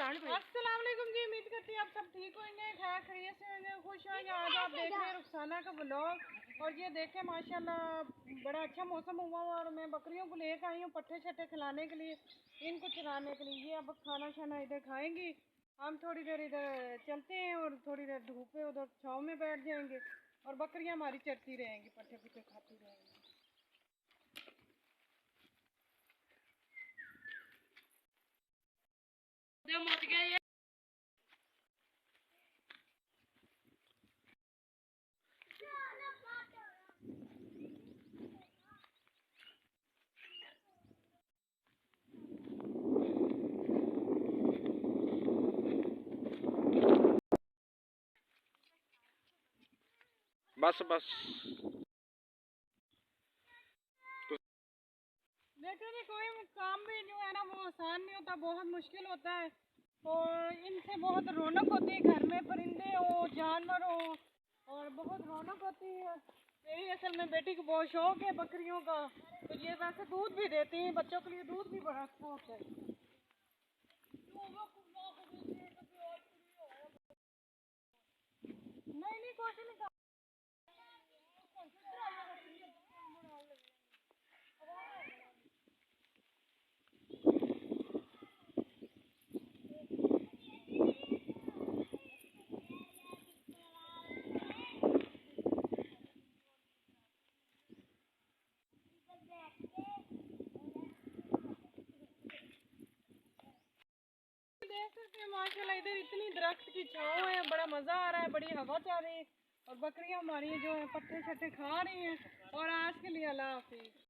अस्सलाम वालेकुम जी। उम्मीद करती हूँ आप सब ठीक होंगे, खैर खैरियत से होंगे, खुश होंगे। आज आप देख रहे हैं रुखसाना का ब्लॉग। और ये देखें माशाल्लाह बड़ा अच्छा मौसम हुआ हुआ और मैं बकरियों को लेकर आई हूँ पट्ठे छट्टे खिलाने के लिए, इनको चलाने के लिए। ये अब खाना शाना इधर खाएंगी, हम थोड़ी देर इधर चलते हैं और थोड़ी देर धूप में उधर छाँव में बैठ जाएंगे और बकरियाँ हमारी चरती रहेंगी, पट्ठे पुट्ठे खाती रहेंगी। बस बस देखो जी, कोई काम भी जो है ना वो आसान नहीं होता, बहुत मुश्किल होता है। और इनसे बहुत रौनक होती है, घर में परिंदे हो जानवर हो और बहुत रौनक होती है। मेरी असल में बेटी को बहुत शौक है बकरियों का, तो ये वैसे दूध भी देती हैं, बच्चों के लिए दूध भी बड़ा अच्छा होता है। नहीं नहीं कुछ नहीं। देख सकते हैं माशाल्लाह इधर इतनी दरख्त की छाँव है, बड़ा मज़ा आ रहा है, बड़ी हवा चल रही है और बकरियां हमारी जो है पट्टे छट्टे खा रही हैं। और आज के लिए अल्लाह हाफिज़।